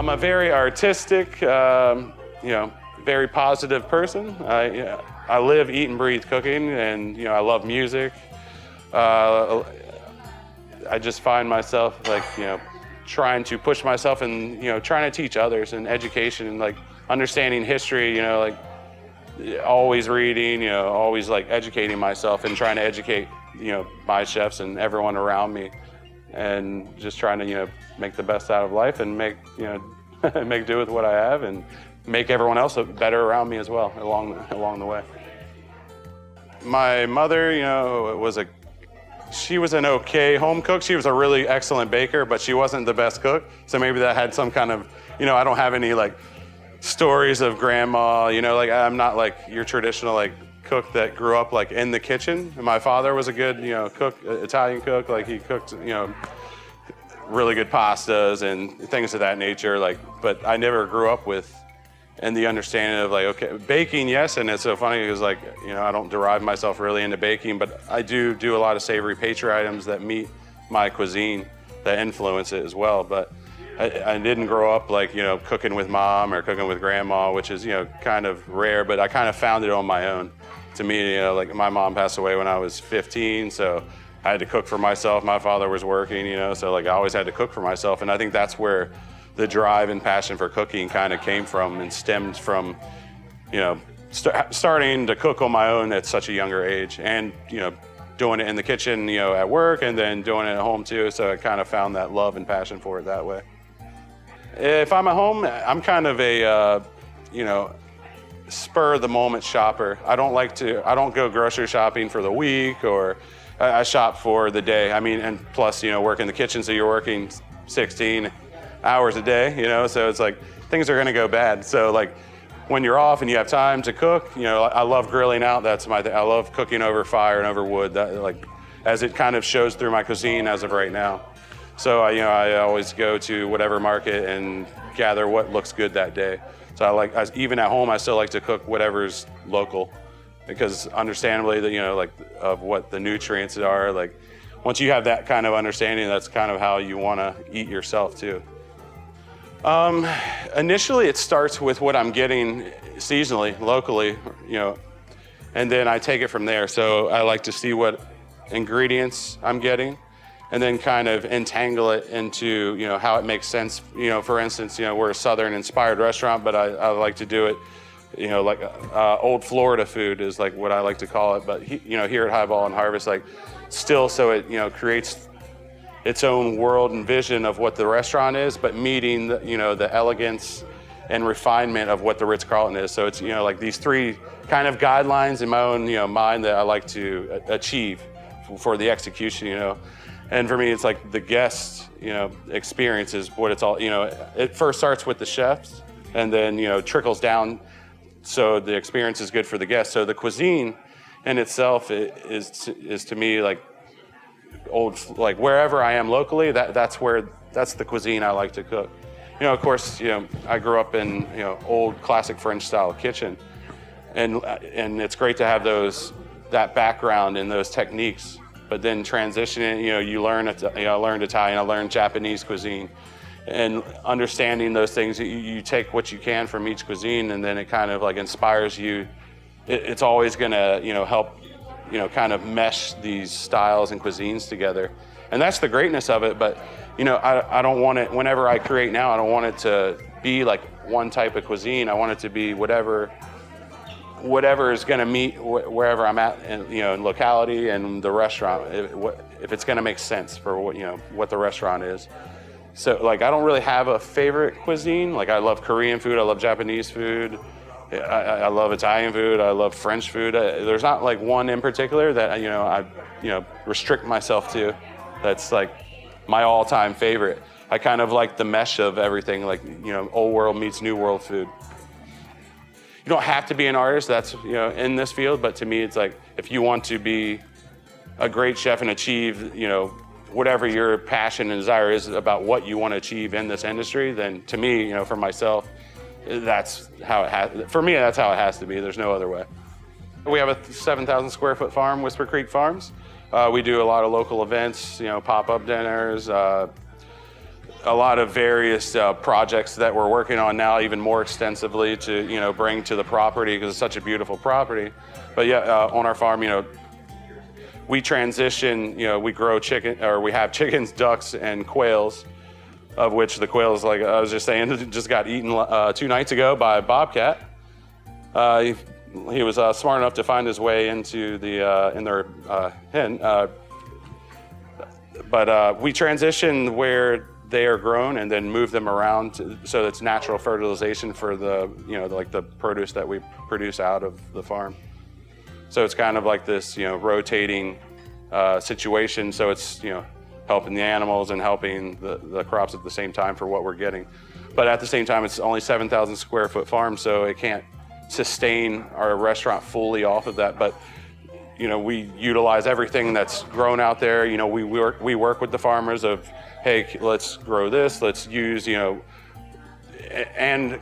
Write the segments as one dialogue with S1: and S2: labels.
S1: I'm a very artistic, very positive person. I live, eat, and breathe cooking, and I love music. I just find myself trying to push myself and trying to teach others in education and understanding history. Always reading. Always educating myself and trying to educate my chefs and everyone around me, and just trying to make the best out of life and make make do with what I have and make everyone else better around me as well along the way. My mother, she was an okay home cook. She was a really excellent baker, but she wasn't the best cook. So maybe that had some kind of, I don't have any stories of grandma, I'm not your traditional cook that grew up in the kitchen. My father was a good, cook, Italian cook. He cooked, really good pastas and things of that nature. But I never grew up with and the understanding of okay, baking, yes. And it's so funny because I don't derive myself really into baking, but I do a lot of savory pastry items that meet my cuisine that influence it as well. But I didn't grow up cooking with mom or cooking with grandma, which is kind of rare, but I kind of found it on my own. To me, my mom passed away when I was 15, so I had to cook for myself. My father was working, so I always had to cook for myself. And I think that's where the drive and passion for cooking kind of came from and stemmed from, starting to cook on my own at such a younger age and, doing it in the kitchen, at work and then doing it at home too. So I kind of found that love and passion for it that way. If I'm at home, I'm kind of a, spur of the moment shopper. I don't go grocery shopping for the week, or I shop for the day. I mean, and plus, work in the kitchen, so you're working 16 hours a day, so it's things are gonna go bad. So when you're off and you have time to cook, I love grilling out. That's my thing. I love cooking over fire and over wood, that as it kind of shows through my cuisine as of right now. So I always go to whatever market and gather what looks good that day. So even at home, I still like to cook whatever's local, because understandably, of what the nutrients are. Once you have that kind of understanding, that's kind of how you want to eat yourself too. Initially, it starts with what I'm getting seasonally, locally, and then I take it from there. So I like to see what ingredients I'm getting, and then kind of entangle it into, how it makes sense. For instance, we're a Southern inspired restaurant, but I like to do it, old Florida food is what I like to call it. But here at Highball and Harvest, still, so it, creates its own world and vision of what the restaurant is, but meeting the elegance and refinement of what the Ritz-Carlton is. So it's, these three kind of guidelines in my own, mind that I like to achieve for the execution, And for me, it's the guest, experience is what it's all, it first starts with the chefs and then, trickles down so the experience is good for the guests. So the cuisine in itself is to me wherever I am locally, that's the cuisine I like to cook. Of course, I grew up in, old classic French style kitchen, and it's great to have that background and those techniques. But then transitioning, you learn, I learned Italian, I learned Japanese cuisine, and understanding those things, you take what you can from each cuisine, and then it kind of inspires you. It's always gonna, help, kind of mesh these styles and cuisines together. And that's the greatness of it. But, I don't want it, whenever I create now, I don't want it to be one type of cuisine. I want it to be whatever is going to meet wherever I'm at, in locality and the restaurant, if it's going to make sense for what the restaurant is. So I don't really have a favorite cuisine. I love Korean food, I love Japanese food, I love Italian food, I love French food. There's not one in particular that I restrict myself to. That's my all-time favorite. I kind of like the mesh of everything, old world meets new world food. You don't have to be an artist that's in this field, but to me it's if you want to be a great chef and achieve whatever your passion and desire is about what you want to achieve in this industry, then to me, for myself, that's how it has. For me, that's how it has to be. There's no other way. We have a 7,000 square foot farm, Whisper Creek Farms. We do a lot of local events, pop-up dinners, a lot of various projects that we're working on now, even more extensively to, bring to the property because it's such a beautiful property. But yeah, on our farm, we transition, we grow chicken, or we have chickens, ducks, and quails, of which the quails, like I was just saying, just got eaten 2 nights ago by a bobcat. He was smart enough to find his way into in their hen. But we transition where they are grown and then move them around so it's natural fertilization for the, like the produce that we produce out of the farm. So it's kind of like this, rotating situation. So it's, helping the animals and helping the crops at the same time for what we're getting. But at the same time, it's only 7,000 square foot farm, so it can't sustain our restaurant fully off of that. But we utilize everything that's grown out there. We work with the farmers of, hey, let's grow this, let's use, and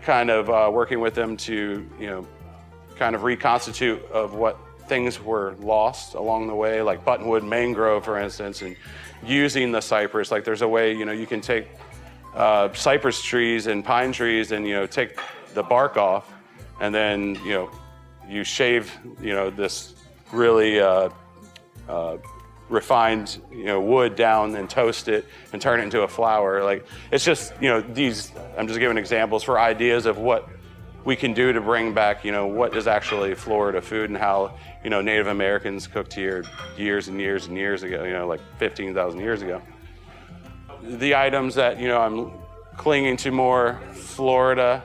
S1: kind of working with them to, kind of reconstitute of what things were lost along the way, like buttonwood mangrove, for instance, and using the cypress. Like there's a way, you can take cypress trees and pine trees and, take the bark off and then, you shave, this really refined, wood down and toast it and turn it into a flour. Like it's just, these, I'm just giving examples for ideas of what we can do to bring back, what is actually Florida food and how, Native Americans cooked here years and years and years ago, like 15,000 years ago. The items that, I'm clinging to more Florida,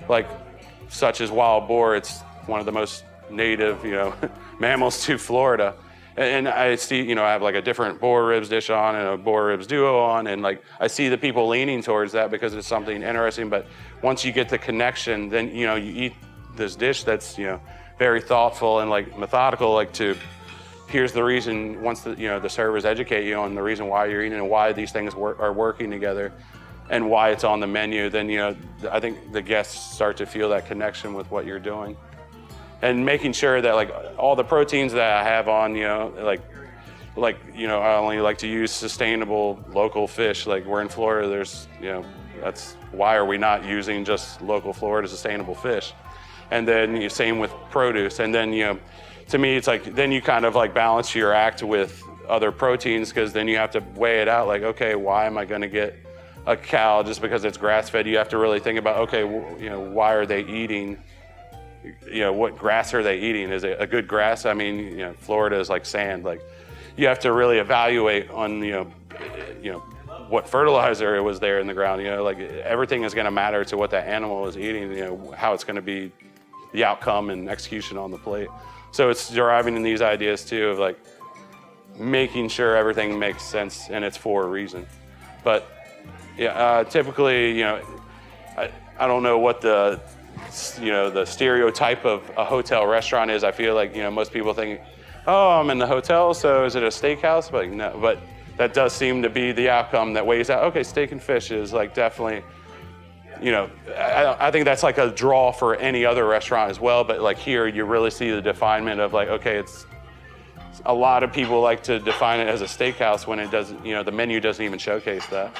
S1: like such as wild boar, it's one of the most native, mammals to Florida. And I see, I have like a different boar ribs dish on and a boar ribs duo on. And like, I see the people leaning towards that because it's something interesting. But once you get the connection, then, you eat this dish that's, very thoughtful and like methodical, like here's the reason, once the servers educate you on the reason why you're eating and why these things are working together and why it's on the menu, then, I think the guests start to feel that connection with what you're doing. And making sure that like all the proteins that I have on, I only like to use sustainable local fish. Like we're in Florida, there's, that's why are we not using just local Florida sustainable fish? And then same with produce. And then, to me, it's like, then you kind of like balance your act with other proteins because then you have to weigh it out. Like, okay, why am I going to get a cow just because it's grass fed? You have to really think about, okay, why are they eating? What grass are they eating? Is it a good grass? I mean, Florida is like sand. Like you have to really evaluate on, what fertilizer was there in the ground. Like everything is going to matter to what that animal is eating, how it's going to be the outcome and execution on the plate. So it's deriving in these ideas too of like making sure everything makes sense and it's for a reason. But yeah, typically, I don't know what the stereotype of a hotel restaurant is. I feel like, most people think, oh, I'm in the hotel, so is it a steakhouse? But no, but that does seem to be the outcome that weighs out. Okay, steak and fish is like definitely, I think that's like a draw for any other restaurant as well. But like here, you really see the definement of like, okay, it's a lot of people like to define it as a steakhouse when it doesn't, the menu doesn't even showcase that.